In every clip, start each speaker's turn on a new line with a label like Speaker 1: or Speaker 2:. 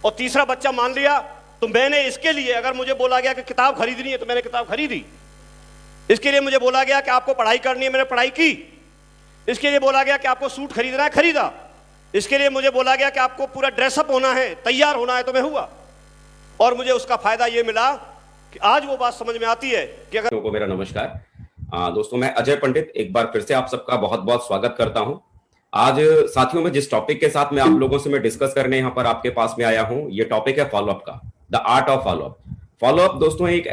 Speaker 1: और तीसरा बच्चा मान लिया, तो मैंने इसके लिए, अगर मुझे बोला गया कि किताब खरीदनी है तो मैंने किताब खरीदी। इसके लिए मुझे बोला गया कि आपको पढ़ाई करनी है, मैंने पढ़ाई की। इसके लिए बोला गया कि आपको सूट खरीदना है, खरीदा। इसके लिए मुझे बोला गया कि आपको पूरा ड्रेसअप होना है, तैयार होना है, तो मैं हुआ। और मुझे उसका फायदा ये मिला कि आज वो बात समझ में आती है कि अगर
Speaker 2: को मेरा नमस्कार। दोस्तों, मैं अजय पंडित एक बार फिर से आप सबका बहुत बहुत स्वागत करता हूं। आज साथियों में जिस टॉपिक के साथ मैं आप लोगों से मैं डिस्कस करने यहाँ पर आपके पास में आया हूं, ये टॉपिक है फॉलोअप का, the art of follow up. Follow up दोस्तों एक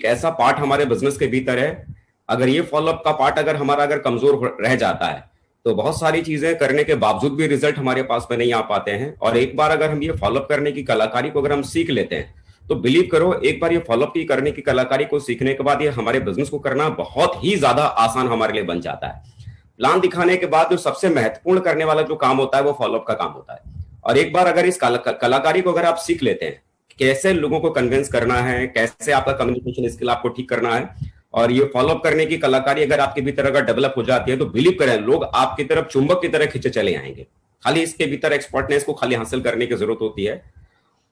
Speaker 2: ऐसा पार्ट हमारे बिजनेस के भीतर है। अगर ये फॉलोअप का पार्ट अगर कमजोर रह जाता है तो बहुत सारी चीजें करने के बावजूद भी रिजल्ट हमारे पास में नहीं आ पाते हैं। और एक बार अगर हम ये फॉलोअप करने की कलाकारी को अगर हम सीख लेते हैं तो बिलीव करो, एक बार ये फॉलोअप की करने की कलाकारी को सीखने के बाद ये हमारे बिजनेस को करना बहुत ही ज्यादा आसान हमारे लिए बन जाता है। प्लान दिखाने के बाद जो सबसे महत्वपूर्ण करने वाला जो काम होता है वो फॉलोअप का काम होता है। और एक बार अगर इस कलाकारी को अगर आप सीख लेते हैं, कैसे लोगों को कन्विंस करना है, कैसे आपका कम्युनिकेशन स्किल आपको ठीक करना है, और ये फॉलोअप करने की कलाकारी अगर आपके भीतर अगर डेवलप हो जाती है तो बिलीव करें, लोग आपकी तरफ चुंबक की तरह खींचे चले आएंगे। खाली इसके भीतर एक्सपर्टनेस को खाली हासिल करने की जरूरत होती है।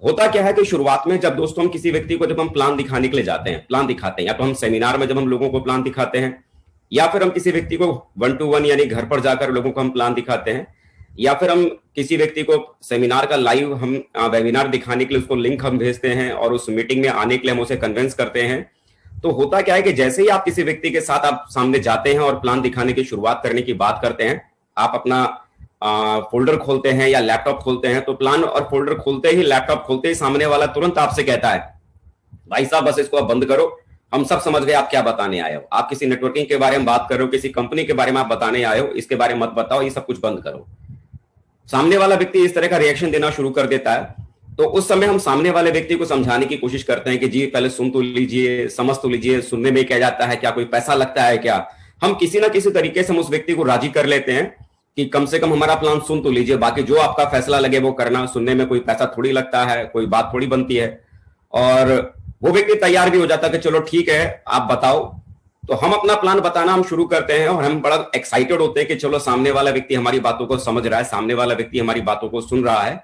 Speaker 2: होता क्या है कि शुरुआत में जब दोस्तों हम किसी व्यक्ति को जब हम प्लान दिखाने के लिए जाते हैं, प्लान दिखाते हैं, या तो हम सेमिनार में जब हम लोगों को प्लान दिखाते हैं, या फिर हम किसी व्यक्ति को 1-to-1 यानी घर पर जाकर लोगों को हम प्लान दिखाते हैं, या फिर हम किसी व्यक्ति को सेमिनार का लाइव हम वेबिनार दिखाने के लिए उसको लिंक हम भेजते हैं और उस मीटिंग में आने के लिए हम उसे कन्विंस करते हैं। तो होता क्या है कि जैसे ही आप किसी व्यक्ति के साथ आप सामने जाते हैं और प्लान दिखाने की शुरुआत करने की बात करते हैं, आप अपना फोल्डर खोलते हैं या लैपटॉप खोलते हैं, तो प्लान और फोल्डर खोलते ही, लैपटॉप खोलते ही सामने वाला तुरंत आपसे कहता है, भाई साहब बस इसको आप बंद करो, हम सब समझ गए आप क्या बताने आए हो। आप किसी नेटवर्किंग के बारे में बात कर रहे हो, किसी कंपनी के बारे में आप बताने आए हो, इसके बारे में मत बताओ, ये सब कुछ बंद करो। सामने वाला व्यक्ति इस तरह का रिएक्शन देना शुरू कर देता है। तो उस समय हम सामने वाले व्यक्ति को समझाने की कोशिश करते हैं कि जी पहले सुन तो लीजिए, समझ तो लीजिए, सुनने में क्या जाता है, क्या कोई पैसा लगता है क्या। हम किसी ना किसी तरीके से हम उस व्यक्ति को राजी कर लेते हैं कि कम से कम हमारा प्लान सुन तो लीजिए, बाकी जो आपका फैसला लगे वो करना, सुनने में कोई पैसा थोड़ी लगता है, कोई बात थोड़ी बनती है। और वो व्यक्ति तैयार भी हो जाता है कि चलो ठीक है आप बताओ। तो हम अपना प्लान बताना हम शुरू करते हैं और हम बड़ा एक्साइटेड होते हैं कि चलो सामने वाला व्यक्ति हमारी बातों को समझ रहा है, सामने वाला व्यक्ति हमारी बातों को सुन रहा है।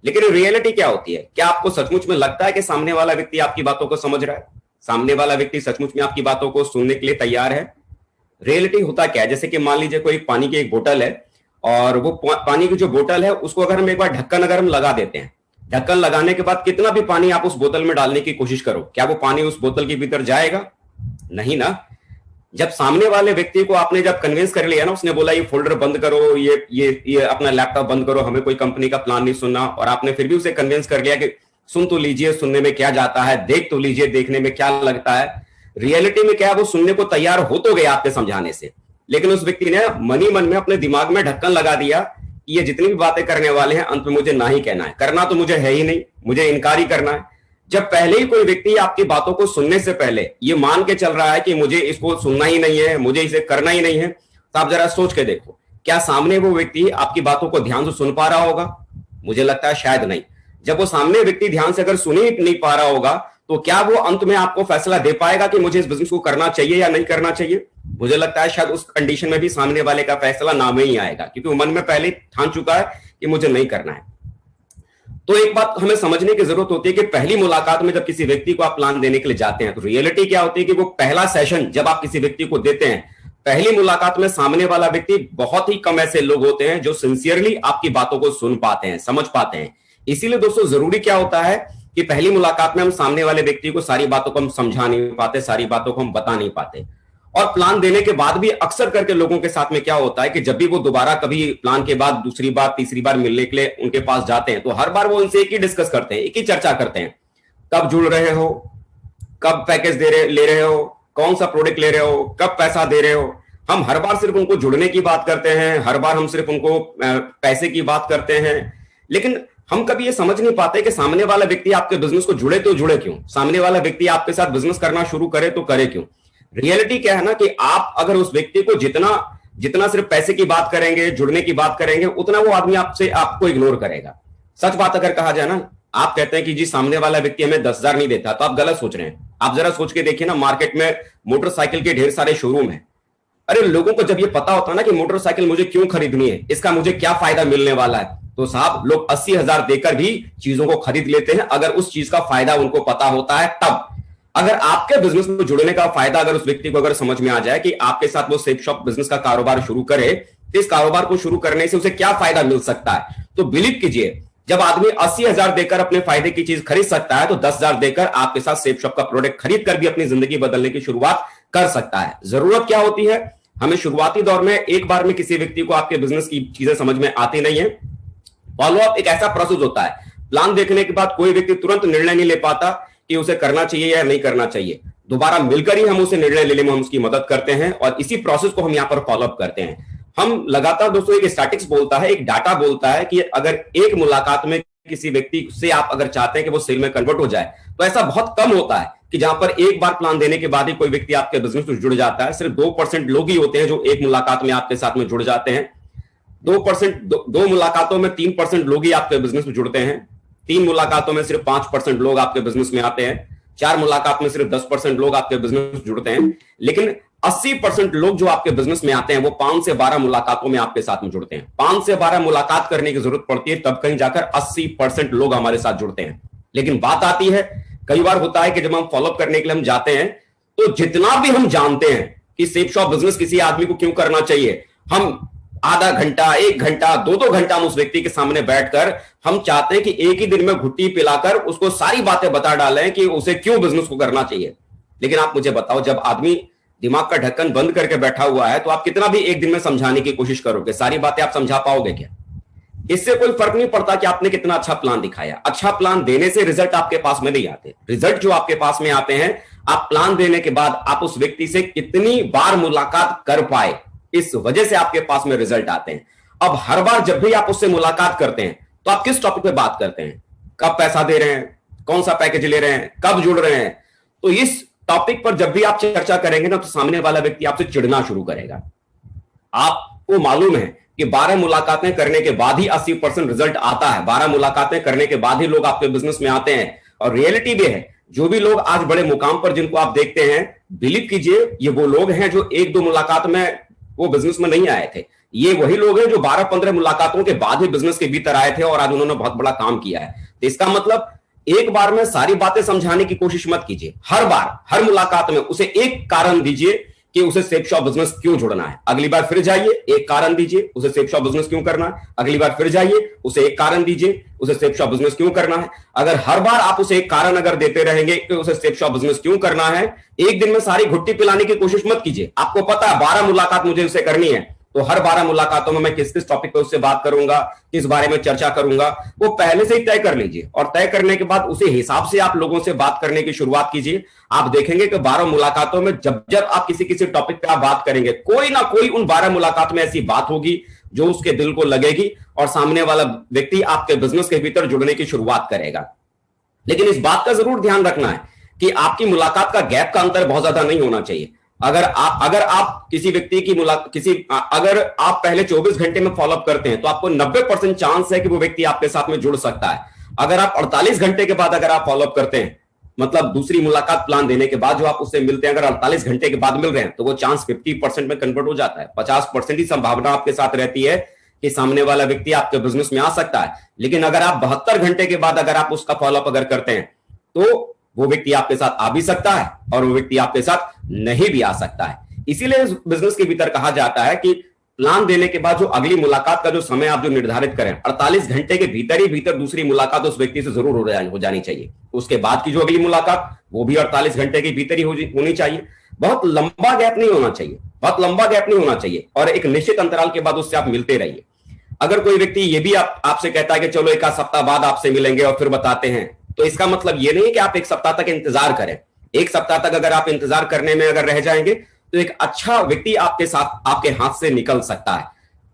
Speaker 2: लेकिन रियलिटी क्या होती है? क्या आपको सचमुच में लगता है कि सामने वाला व्यक्ति आपकी बातों को समझ रहा है? सामने वाला व्यक्ति सचमुच में आपकी बातों को सुनने के लिए तैयार है? रियलिटी होता क्या है, जैसे कि मान लीजिए कोई पानी की एक बोतल है और वो पानी की जो बोतल है उसको अगर हम एक बार ढक्कन अगर हम लगा देते हैं, ढक्कन लगाने के बाद कितना भी पानी आप उस बोतल में डालने की कोशिश करो, क्या वो पानी उस बोतल के भीतर जाएगा? नहीं ना। जब सामने वाले व्यक्ति को आपने जब कन्विंस कर लिया ना, उसने बोला ये फोल्डर बंद करो, ये अपना लैपटॉप बंद करो, हमें कोई कंपनी का प्लान नहीं सुनना, और आपने फिर भी उसे कन्विंस कर लिया कि सुन तो लीजिए, सुनने में क्या जाता है, देख तो लीजिए, देखने में क्या लगता है। रियलिटी में क्या है, वो सुनने को तैयार हो तो गया आपके समझाने से, लेकिन उस व्यक्ति ने मन ही मन में अपने दिमाग में ढक्कन लगा दिया कि ये जितनी भी बातें करने वाले हैं अंत में मुझे ना ही कहना है, करना तो मुझे है ही नहीं, मुझे इनकार ही करना है। जब पहले ही कोई व्यक्ति आपकी बातों को सुनने से पहले ये मान के चल रहा है कि मुझे इसको सुनना ही नहीं है, मुझे इसे करना ही नहीं है, तो आप जरा सोच के देखो, क्या सामने वो व्यक्ति आपकी बातों को ध्यान से सुन पा रहा होगा? मुझे लगता है शायद नहीं। जब वो सामने व्यक्ति ध्यान से अगर सुन ही नहीं पा रहा होगा तो क्या वो अंत में आपको फैसला दे पाएगा कि मुझे इस बिजनेस को करना चाहिए या नहीं करना चाहिए? मुझे लगता है शायद उस कंडीशन में भी सामने वाले का फैसला ना में ही आएगा, क्योंकि वो मन में पहले ठान चुका है कि मुझे नहीं करना है। तो एक बात हमें समझने की जरूरत होती है कि पहली मुलाकात में जब किसी व्यक्ति को आप प्लान देने के लिए जाते हैं तो रियलिटी क्या होती है कि वो पहला सेशन जब आप किसी व्यक्ति को देते हैं, पहली मुलाकात में सामने वाला व्यक्ति, बहुत ही कम ऐसे लोग होते हैं जो सिंसियरली आपकी बातों को सुन पाते हैं, समझ पाते हैं। इसीलिए दोस्तों जरूरी क्या होता है कि पहली मुलाकात में हम सामने वाले व्यक्ति को सारी बातों को हम समझा नहीं पाते, सारी बातों को हम बता नहीं पाते। और प्लान देने के बाद भी अक्सर करके लोगों के साथ में क्या होता है कि जब भी वो दोबारा कभी प्लान के बाद दूसरी बार तीसरी बार मिलने के लिए उनके पास जाते हैं तो हर बार वो उनसे एक ही डिस्कस करते हैं, एक ही चर्चा करते हैं, कब जुड़ रहे हो, कब पैकेज ले रहे हो, कौन सा प्रोडक्ट ले रहे हो, कब पैसा दे रहे हो। हम हर बार सिर्फ उनको जुड़ने की बात करते हैं, हर बार हम सिर्फ उनको पैसे की बात करते हैं, लेकिन हम कभी ये समझ नहीं पाते कि सामने वाला व्यक्ति आपके बिजनेस को जुड़े तो जुड़े क्यों, सामने वाला व्यक्ति आपके साथ बिजनेस करना शुरू करे तो करे क्यों। रियलिटी क्या है ना कि आप अगर उस व्यक्ति को जितना सिर्फ पैसे की बात करेंगे, जुड़ने की बात करेंगे, उतना वो आदमी आपको इग्नोर करेगा। सच बात अगर कहा जाए ना, आप कहते हैं कि जी सामने वाला व्यक्ति हमें 10,000 नहीं देता, तो आप गलत सोच रहे हैं। आप जरा सोच के देखिए ना, मार्केट में मोटरसाइकिल के ढेर सारे शोरूम है। अरे लोगों को जब ये पता होता है ना कि मोटरसाइकिल मुझे क्यों खरीदनी है, इसका मुझे क्या फायदा मिलने वाला है, तो साहब लोग 80,000 देकर भी चीजों को खरीद लेते हैं, अगर उस चीज का फायदा उनको पता होता है तब। अगर आपके बिजनेस में जुड़ने का फायदा अगर उस व्यक्ति को अगर समझ में आ जाए कि आपके साथ वो सेफ शॉप बिजनेस का कारोबार शुरू करे, तो इस कारोबार को शुरू करने से उसे क्या फायदा मिल सकता है, तो बिलीव कीजिए जब आदमी 80,000 देकर अपने फायदे की चीज खरीद सकता है, तो 10,000 देकर आपके साथ सेफ शॉप का प्रोडक्ट खरीद कर भी अपनी जिंदगी बदलने की शुरुआत कर सकता है। जरूरत क्या होती है, हमें शुरुआती दौर में एक बार में किसी व्यक्ति को आपके बिजनेस की चीजें समझ में आती नहीं है। फॉलोअप एक ऐसा प्रोसेस होता है, प्लान देखने के बाद कोई व्यक्ति तुरंत निर्णय नहीं ले पाता कि उसे करना चाहिए या नहीं करना चाहिए। दोबारा मिलकर ही हम उसे निर्णय लेने में हम उसकी मदद करते हैं और इसी प्रोसेस को हम यहां पर फॉलोअप करते हैं। हम लगातार दोस्तों, एक स्टैटिस्टिक्स बोलता है, एक डाटा बोलता है कि अगर एक मुलाकात में किसी व्यक्ति से आप अगर चाहते हैं कि वो सेल में कन्वर्ट हो जाए, तो ऐसा बहुत कम होता है कि जहां पर एक बार प्लान देने के बाद ही कोई व्यक्ति आपके बिजनेस में जुड़ जाता है। सिर्फ 2% लोग ही होते हैं जो एक मुलाकात में आपके साथ में जुड़ जाते हैं। 2% दो मुलाकातों में 3% लोग ही आपके बिजनेस में जुड़ते हैं। 3 मुलाकातों में सिर्फ 5% लोग आपके बिजनेस में आते हैं। 4 मुलाकात में सिर्फ 10% लोग आपके बिजनेस में जुड़ते हैं। लेकिन 80% लोग जो आपके बिजनेस में आते हैं वो 5 से 12 मुलाकातों में आपके साथ में जुड़ते हैं। 5 से 12 मुलाकात करने की जरूरत पड़ती है, तब कहीं जाकर 80% लोग हमारे साथ जुड़ते हैं। लेकिन बात आती है, कई बार होता है कि जब हम फॉलोअप करने के लिए हम जाते हैं, तो जितना भी हम जानते हैं कि सेफ शॉप बिजनेस किसी आदमी को क्यों करना चाहिए, हम आधा घंटा, 1 घंटा, 2 घंटा हम उस व्यक्ति के सामने बैठकर हम चाहते हैं कि एक ही दिन में घुट्टी पिलाकर उसको सारी बातें बता डालें कि उसे क्यों बिजनेस को करना चाहिए। लेकिन आप मुझे बताओ, जब आदमी दिमाग का ढक्कन बंद करके बैठा हुआ है, तो आप कितना भी एक दिन में समझाने की कोशिश करोगे, सारी बातें आप समझा पाओगे क्या? इससे कोई फर्क नहीं पड़ता कि आपने कितना अच्छा प्लान दिखाया। अच्छा प्लान देने से रिजल्ट आपके पास में नहीं आते। रिजल्ट जो आपके पास में आते हैं, आप प्लान देने के बाद आप उस व्यक्ति से कितनी बार मुलाकात कर पाए, इस वजह से आपके पास में रिजल्ट आते हैं। अब हर बार जब भी आप उससे मुलाकात करते हैं, तो आप किस टॉपिक पे बात करते हैं? कब पैसा दे रहे हैं, कौन सा पैकेज ले रहे हैं, कब जुड़ रहे हैं? तो इस टॉपिक पर जब भी आप चर्चा करेंगे ना, तो सामने वाला व्यक्ति आपसे चिढ़ना शुरू करेगा। आपको मालूम है कि 12 मुलाकातें करने के बाद ही 80% रिजल्ट आता है। 12 मुलाकातें करने के बाद ही लोग आपके बिजनेस में आते हैं। और रियलिटी भी है, जो भी लोग आज बड़े मुकाम पर जिनको आप देखते हैं, बिलीव कीजिए ये वो लोग हैं जो 1-2 मुलाकात में वो बिजनेस में नहीं आए थे। ये वही लोग हैं जो 12-15 मुलाकातों के बाद ही बिजनेस के भीतर आए थे और आज उन्होंने बहुत बड़ा काम किया है। तो इसका मतलब एक बार में सारी बातें समझाने की कोशिश मत कीजिए। हर बार, हर मुलाकात में उसे एक कारण दीजिए कि उसे सेफ शॉप बिजनेस क्यों जुड़ना है। अगली बार फिर जाइए, एक कारण दीजिए उसे सेफ शॉप बिजनेस क्यों करना है। अगली बार फिर जाइए, उसे एक कारण दीजिए उसे सेफ शॉप बिजनेस क्यों करना है। अगर हर बार आप उसे एक कारण अगर देते रहेंगे कि उसे सेफ शॉप बिजनेस क्यों करना है, एक दिन में सारी घुट्टी पिलाने की कोशिश मत कीजिए। आपको पता है 12 मुलाकात मुझे उससे करनी है, तो हर 12 मुलाकातों में मैं किस किस टॉपिक पे उससे बात करूंगा, किस बारे में चर्चा करूंगा, वो पहले से ही तय कर लीजिए। और तय करने के बाद उसी हिसाब से आप लोगों से बात करने की शुरुआत कीजिए। आप देखेंगे कि 12 मुलाकातों में जब जब आप किसी किसी टॉपिक पे आप बात करेंगे, कोई ना कोई उन 12 मुलाकात में ऐसी बात होगी जो उसके दिल को लगेगी और सामने वाला व्यक्ति आपके बिजनेस के भीतर जुड़ने की शुरुआत करेगा। लेकिन इस बात का जरूर ध्यान रखना है कि आपकी मुलाकात का गैप का अंतर बहुत ज्यादा नहीं होना चाहिए। अगर आप किसी व्यक्ति की अगर आप पहले 24 घंटे में फॉलोअप करते हैं, तो आपको 90% चांस है कि वो व्यक्ति आपके साथ में जुड़ सकता है। अगर आप 48 घंटे के बाद अगर आप फॉलोअप करते हैं, मतलब दूसरी मुलाकात प्लान देने के बाद जो आप उससे मिलते हैं, अगर 48 घंटे के बाद मिल रहे हैं, तो वो चांस 50% में कन्वर्ट हो जाता है। 50% ही संभावना आपके साथ रहती है कि सामने वाला व्यक्ति आपके बिजनेस में आ सकता है। लेकिन अगर आप 72 घंटे के बाद अगर आप उसका फॉलोअप अगर करते हैं, तो वो व्यक्ति आपके साथ आ भी सकता है और वो व्यक्ति आपके साथ नहीं भी आ सकता है। इसीलिए इस बिजनेस के भीतर कहा जाता है कि प्लान देने के बाद जो अगली मुलाकात का जो समय आप जो निर्धारित करें, 48 घंटे के भीतर ही भीतर दूसरी मुलाकात उस व्यक्ति से जरूर हो जानी चाहिए। उसके बाद की जो अगली मुलाकात, वो भी 48 घंटे के भीतर ही होनी चाहिए। बहुत लंबा गैप नहीं होना चाहिए, बहुत लंबा गैप नहीं होना चाहिए। और एक निश्चित अंतराल के बाद उससे आप मिलते रहिए। अगर कोई व्यक्ति ये भी आपसे कहता है कि चलो 1 सप्ताह बाद आपसे मिलेंगे और फिर बताते हैं, तो इसका मतलब ये नहीं है कि आप 1 सप्ताह तक इंतजार करें। 1 सप्ताह तक अगर आप इंतजार करने में अगर रह जाएंगे, तो एक अच्छा व्यक्ति आपके साथ आपके हाथ से निकल सकता है।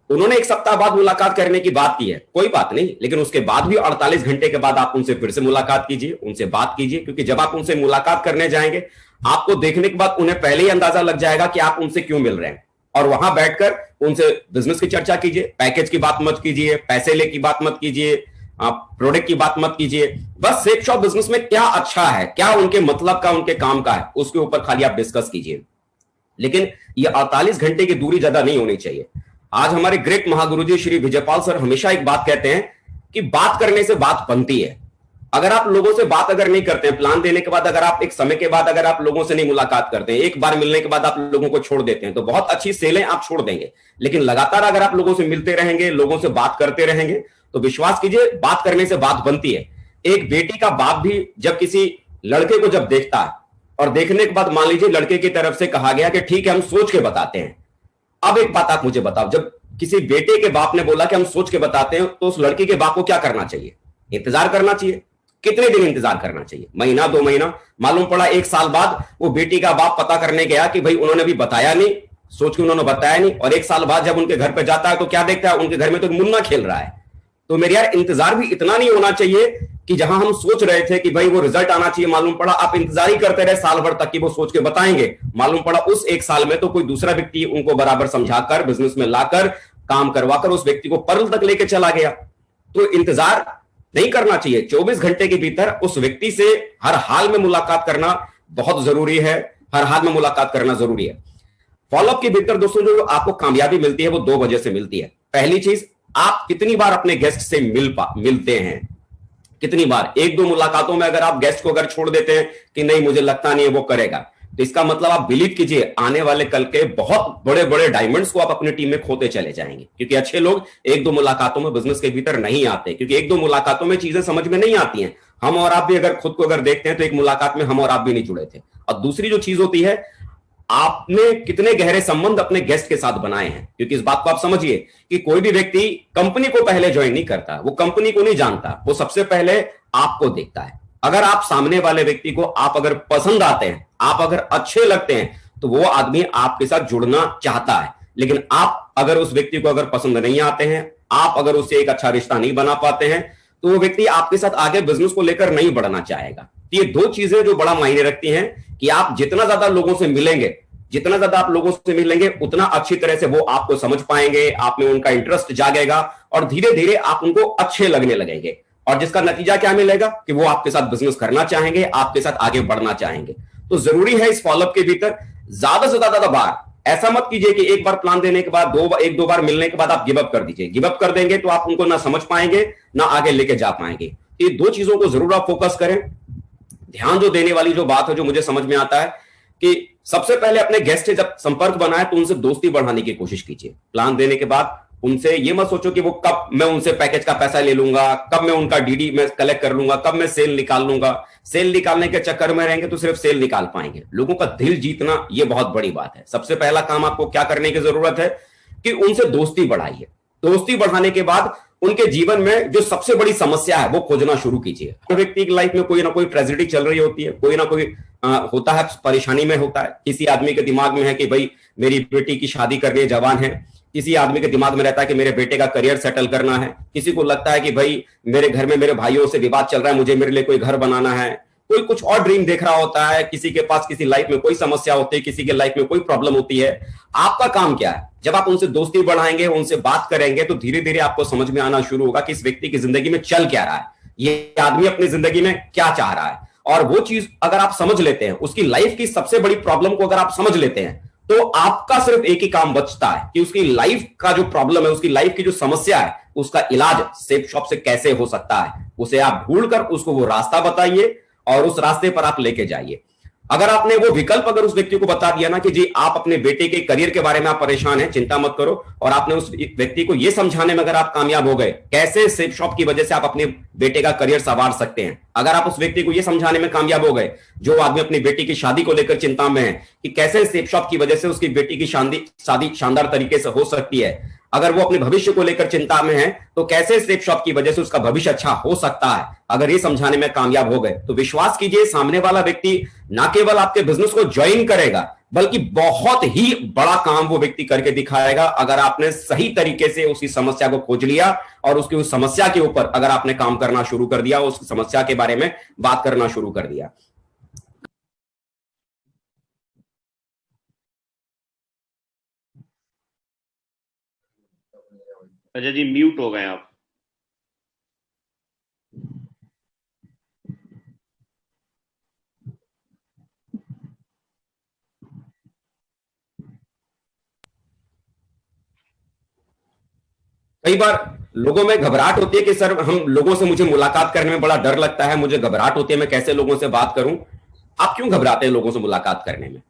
Speaker 2: उन्होंने 1 सप्ताह बाद मुलाकात करने की बात की है, कोई बात नहीं, लेकिन उसके बाद भी 48 घंटे के बाद आप उनसे फिर से मुलाकात कीजिए, उनसे बात कीजिए। क्योंकि जब आप उनसे मुलाकात करने जाएंगे, आपको देखने के बाद उन्हें पहले ही अंदाजा लग जाएगा कि आप उनसे क्यों मिल रहे हैं। और वहां बैठकर उनसे बिजनेस की चर्चा कीजिए, पैकेज की बात मत कीजिए, पैसे ले की बात मत कीजिए, आप प्रोडक्ट की बात मत कीजिए। बस सेफ शॉप बिजनेस में क्या अच्छा है, क्या उनके मतलब का, उनके काम का है, उसके ऊपर खाली आप डिस्कस कीजिए। लेकिन ये 48 घंटे की दूरी ज्यादा नहीं होनी चाहिए। आज हमारे ग्रेट महागुरुजी श्री विजयपाल सर हमेशा एक बात कहते हैं कि बात करने से बात बनती है। अगर आप लोगों से बात अगर नहीं करते हैं, प्लान देने के बाद अगर आप एक समय के बाद अगर आप लोगों से नहीं मुलाकात करते हैं, एक बार मिलने के बाद आप लोगों को छोड़ देते हैं, तो बहुत अच्छी सेलें आप छोड़ देंगे। लेकिन लगातार अगर आप लोगों से मिलते रहेंगे, लोगों से बात करते रहेंगे, तो विश्वास कीजिए बात करने से बात बनती है। एक बेटी का बाप भी जब किसी लड़के को जब देखता है और देखने के बाद मान लीजिए लड़के की तरफ से कहा गया कि ठीक है हम सोच के बताते हैं। अब एक बात आप मुझे बताओ, जब किसी बेटे के बाप ने बोला कि हम सोच के बताते हैं, तो उस लड़की के बाप को क्या करना चाहिए? इंतजार करना चाहिए। कितने दिन इंतजार करना चाहिए? महीना, 2 महीना? मालूम पड़ा 1 साल बाद वो बेटी का बाप पता करने गया कि भाई उन्होंने भी बताया नहीं, सोच के उन्होंने बताया नहीं, और 1 साल बाद जब उनके घर पे जाता है तो क्या देखता है? उनके घर में तो मुन्ना खेल रहा है। तो मेरे यार इंतजार भी इतना नहीं होना चाहिए कि जहां हम सोच रहे थे कि भाई वो रिजल्ट आना चाहिए, मालूम पड़ा आप इंतजार ही करते रहे साल भर तक कि वो सोच के बताएंगे। मालूम पड़ा उस 1 साल में तो कोई दूसरा व्यक्ति उनको बराबर समझाकर, बिजनेस में लाकर, काम करवाकर उस व्यक्ति को पर्ल तक लेके चला गया। तो इंतजार नहीं करना चाहिए। 24 घंटे के भीतर उस व्यक्ति से हर हाल में मुलाकात करना बहुत जरूरी है। हर हाल में मुलाकात करना जरूरी है। फॉलोअप के भीतर दोस्तों जो आपको कामयाबी मिलती है वो 2 वजह से मिलती है। पहली चीज, आप कितनी बार अपने गेस्ट से मिलते हैं, कितनी बार? 1-2 मुलाकातों में अगर आप गेस्ट को अगर छोड़ देते हैं कि नहीं मुझे लगता नहीं है वो करेगा, तो इसका मतलब आप बिलीव कीजिए आने वाले कल के बहुत बड़े बड़े डायमंड्स को आप अपनी टीम में खोते चले जाएंगे। क्योंकि अच्छे लोग 1-2 मुलाकातों में बिजनेस के भीतर नहीं आते, क्योंकि 1-2 मुलाकातों में चीजें समझ में नहीं आती हैं। हम और आप भी अगर खुद को अगर देखते हैं तो एक मुलाकात में हम और आप भी नहीं जुड़े थे। और दूसरी जो चीज होती है, आपने कितने गहरे संबंध अपने गेस्ट के साथ बनाए हैं। क्योंकि इस बात को आप समझिए कि कोई भी व्यक्ति कंपनी को पहले ज्वाइन नहीं करता, वो कंपनी को नहीं जानता, वो सबसे पहले आपको देखता है। अगर आप सामने वाले व्यक्ति को आप अगर पसंद आते हैं, आप अगर अच्छे लगते हैं, तो वो आदमी आपके साथ जुड़ना चाहता है। लेकिन आप अगर उस व्यक्ति को अगर पसंद नहीं आते हैं, आप अगर उससे एक अच्छा रिश्ता नहीं बना पाते हैं, तो वो व्यक्ति आपके साथ आगे बिजनेस को लेकर नहीं बढ़ना चाहेगा। ये 2 चीजें जो बड़ा मायने रखती हैं कि आप जितना ज्यादा लोगों से मिलेंगे, जितना ज्यादा आप लोगों से मिलेंगे, उतना अच्छी तरह से वो आपको समझ पाएंगे, आप में उनका इंटरेस्ट जागेगा और धीरे धीरे आप उनको अच्छे लगने लगेंगे। और जिसका नतीजा क्या मिलेगा कि वो आपके साथ बिजनेस करना चाहेंगे, आपके साथ आगे बढ़ना चाहेंगे। तो जरूरी है इस फॉलोअप के भीतर ज्यादा से ज्यादा बार ऐसा मत कीजिए कि एक बार प्लान देने के बाद 1-2 बार मिलने के बाद आप गिव अप कर दीजिए। गिव अप कर देंगे तो आप उनको ना समझ पाएंगे, ना आगे लेके जा पाएंगे। ये 2 चीजों को जरूर आप फोकस करें। ध्यान जो देने वाली जो बात है, जो मुझे समझ में आता है कि सबसे पहले अपने गेस्ट से जब संपर्क बनाए तो उनसे दोस्ती बढ़ाने की कोशिश कीजिए। प्लान देने के बाद उनसे ये मत सोचो कि वो कब मैं उनसे पैकेज का पैसा ले लूंगा, कब मैं उनका डीडी में कलेक्ट कर लूंगा, कब मैं सेल निकाल लूंगा। सेल निकालने के चक्कर में रहेंगे तो सिर्फ सेल निकाल पाएंगे। लोगों का दिल जीतना ये बहुत बड़ी बात है। सबसे पहला काम आपको क्या करने की जरूरत है कि उनसे दोस्ती बढ़ाइए। दोस्ती बढ़ाने के बाद उनके जीवन में जो सबसे बड़ी समस्या है वो खोजना शुरू कीजिए। हर व्यक्ति की लाइफ में कोई ना कोई ट्रेजेडी चल रही होती है, कोई ना कोई होता है, परेशानी में होता है। किसी आदमी के दिमाग में है कि भाई मेरी बेटी की शादी करनी, जवान है। किसी आदमी के दिमाग में रहता है कि मेरे बेटे का करियर सेटल करना है। किसी को लगता है कि भाई मेरे घर में मेरे भाइयों से विवाद चल रहा है, मुझे मेरे लिए कोई घर बनाना है। कोई कुछ और ड्रीम देख रहा होता है। किसी के पास किसी लाइफ में कोई समस्या होती है, किसी के लाइफ में कोई प्रॉब्लम होती है। आपका काम क्या है? जब आप उनसे दोस्ती बढ़ाएंगे, उनसे बात करेंगे, तो धीरे धीरे आपको समझ में आना शुरू होगा कि इस व्यक्ति की जिंदगी में चल क्या रहा है, ये आदमी अपनी जिंदगी में क्या चाह रहा है। और वो चीज अगर आप समझ लेते हैं, उसकी लाइफ की सबसे बड़ी प्रॉब्लम को अगर आप समझ लेते हैं, तो आपका सिर्फ एक ही काम बचता है कि उसकी लाइफ का जो प्रॉब्लम है, उसकी लाइफ की जो समस्या है, उसका इलाज सेफ शॉप से कैसे हो सकता है। उसे आप ढूंढकर उसको वो रास्ता बताइए और उस रास्ते पर आप लेके जाइए। अगर आपने वो विकल्प अगर उस व्यक्ति को बता दिया ना कि जी आप अपने बेटे के करियर के बारे में आप परेशान हैं, चिंता मत करो, और आपने उस व्यक्ति को ये समझाने में अगर आप कामयाब हो गए कैसे सेफ शॉप की वजह से आप अपने बेटे का करियर संवार सकते हैं, अगर आप उस व्यक्ति को ये समझाने में कामयाब हो गए, जो आदमी अपनी बेटी की शादी को लेकर चिंता में है कि कैसे सेफ शॉप की वजह से उसकी बेटी की शादी शानदार तरीके से हो सकती है, अगर वो अपने भविष्य को लेकर चिंता में है तो कैसे सेफ शॉप की वजह से उसका भविष्य अच्छा हो सकता है, अगर ये समझाने में कामयाब हो गए, तो विश्वास कीजिए सामने वाला व्यक्ति ना केवल आपके बिजनेस को ज्वाइन करेगा, बल्कि बहुत ही बड़ा काम वो व्यक्ति करके दिखाएगा। अगर आपने सही तरीके से उसकी समस्या को खोज लिया और उसकी उस समस्या के ऊपर अगर आपने काम करना शुरू कर दिया, उस समस्या के बारे में बात करना शुरू कर दिया।
Speaker 1: अजय जी म्यूट हो गए आप।
Speaker 2: कई बार लोगों में घबराहट होती है कि सर हम लोगों से, मुझे मुलाकात करने में बड़ा डर लगता है, मुझे घबराहट होती है, मैं कैसे लोगों से बात करूं। आप क्यों घबराते हैं लोगों से मुलाकात करने में?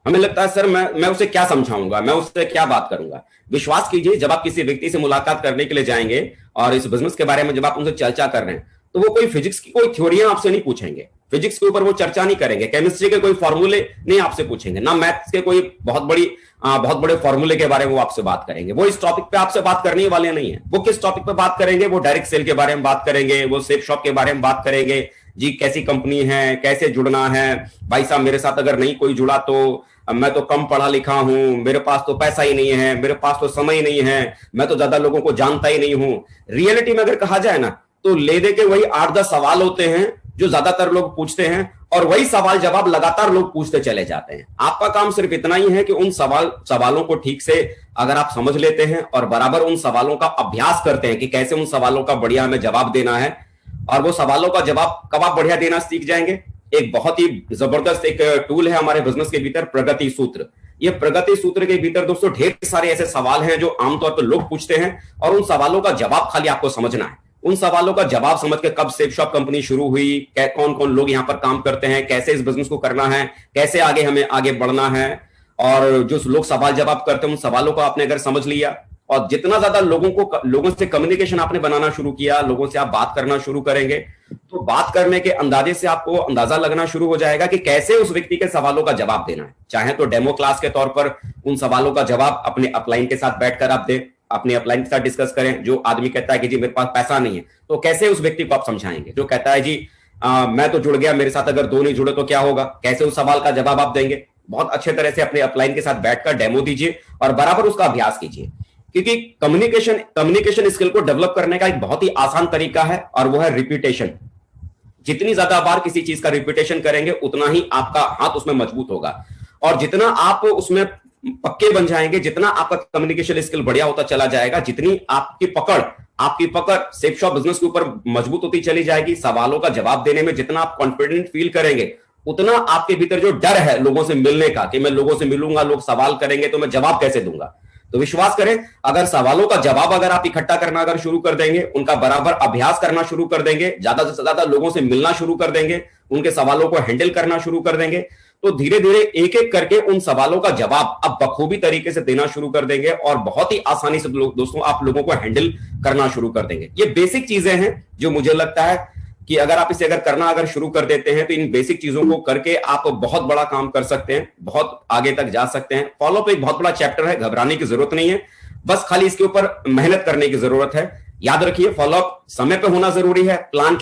Speaker 2: हमें लगता है सर मैं उसे क्या समझाऊंगा, मैं उससे क्या बात करूंगा। विश्वास कीजिए, जब आप किसी व्यक्ति से मुलाकात करने के लिए जाएंगे और इस बिजनेस के बारे में जब आप उनसे चर्चा कर रहे हैं, तो वो कोई फिजिक्स की कोई थ्योरियां आपसे नहीं पूछेंगे, फिजिक्स के ऊपर वो चर्चा नहीं करेंगे, केमिस्ट्री के कोई फॉर्मूले नहीं आपसे पूछेंगे, ना मैथ्स के कोई बहुत बड़े फॉर्मूले के बारे में वो आपसे बात करेंगे। वो इस टॉपिक पे आपसे बात करने वाले नहीं है। वो किस टॉपिक पे बात करेंगे? वो डायरेक्ट सेल के बारे में बात करेंगे, वो सेफ शॉप के बारे में बात करेंगे, जी कैसी कंपनी है, कैसे जुड़ना है, भाई साहब मेरे साथ अगर नहीं कोई जुड़ा तो मैं तो कम पढ़ा लिखा हूं, मेरे पास तो पैसा ही नहीं है, मेरे पास तो समय नहीं है, मैं तो ज्यादा लोगों को जानता ही नहीं हूं। रियलिटी में अगर कहा जाए ना, तो ले दे के वही 8-10 सवाल होते हैं जो ज्यादातर लोग पूछते हैं, और वही सवाल जवाब लगातार लोग पूछते चले जाते हैं। आपका काम सिर्फ इतना ही है कि उन सवालों को ठीक से अगर आप समझ लेते हैं और बराबर उन सवालों का अभ्यास करते हैं कि कैसे उन सवालों का बढ़िया हमें जवाब देना है, और वो सवालों का जवाब कब आप बढ़िया देना सीख जाएंगे। एक बहुत ही जबरदस्त एक टूल है हमारे बिजनेस के भीतर, प्रगति सूत्र। ये प्रगति सूत्र के भीतर दोस्तों ढेर सारे ऐसे सवाल हैं जो आमतौर पर लोग पूछते हैं, और उन सवालों का जवाब खाली आपको समझना है। उन सवालों का जवाब समझ के कब सेफ शॉप कंपनी शुरू हुई, कौन कौन लोग यहां पर काम करते हैं, कैसे इस बिजनेस को करना है, कैसे हमें आगे बढ़ना है, और जो लोग सवाल जवाब करते हैं उन सवालों को आपने अगर समझ लिया, और जितना ज्यादा लोगों से कम्युनिकेशन आपने बनाना शुरू किया, लोगों से आप बात करना शुरू करेंगे, तो बात करने के अंदाजे से आपको अंदाजा लगना शुरू हो जाएगा कि कैसे उस व्यक्ति के सवालों का जवाब देना है। चाहे तो डेमो क्लास के तौर पर उन सवालों का जवाब अपने अपलाइन के साथ बैठकर आप दें, अपने अपलाइन के साथ डिस्कस करें। जो आदमी कहता है कि जी मेरे पास पैसा नहीं है, तो कैसे उस व्यक्ति को आप समझाएंगे? जो कहता है जी मैं तो जुड़ गया, मेरे साथ अगर 2 नहीं जुड़े तो क्या होगा, कैसे उस सवाल का जवाब आप देंगे? बहुत अच्छे तरह से अपने अपलाइन के साथ बैठकर डेमो दीजिए और बराबर उसका अभ्यास कीजिए, क्योंकि कम्युनिकेशन स्किल को डेवलप करने का एक बहुत ही आसान तरीका है, और वो है रिपीटेशन। जितनी ज्यादा बार किसी चीज का रिपीटेशन करेंगे उतना ही आपका हाथ उसमें मजबूत होगा, और जितना आप उसमें पक्के बन जाएंगे, जितना आपका कम्युनिकेशन स्किल बढ़िया होता चला जाएगा, जितनी आपकी पकड़ सेफ शॉप बिजनेस के ऊपर मजबूत होती चली जाएगी, सवालों का जवाब देने में जितना आप कॉन्फिडेंट फील करेंगे, उतना आपके भीतर जो डर है लोगों से मिलने का, कि मैं लोगों से मिलूंगा, लोग सवाल करेंगे तो मैं जवाब कैसे दूंगा, तो विश्वास करें, अगर सवालों का जवाब अगर आप इकट्ठा करना अगर शुरू कर देंगे, उनका बराबर अभ्यास करना शुरू कर देंगे, ज्यादा से ज्यादा लोगों से मिलना शुरू कर देंगे, उनके सवालों को हैंडल करना शुरू कर देंगे, तो धीरे धीरे एक एक करके उन सवालों का जवाब आप बखूबी तरीके से देना शुरू कर देंगे, और बहुत ही आसानी से दोस्तों आप लोगों को हैंडल करना शुरू कर देंगे। ये बेसिक चीजें हैं जो मुझे लगता है कि अगर आप इसे करना शुरू कर देते हैं, तो इन बेसिक चीजों को करके आप बहुत बड़ा काम कर सकते हैं, बहुत आगे तक जा सकते हैं। फॉलोअप एक बहुत बड़ा चैप्टर है, घबराने की जरूरत नहीं है, बस खाली इसके ऊपर मेहनत करने की जरूरत है। याद रखिए, फॉलोअप समय पे होना जरूरी है, प्लान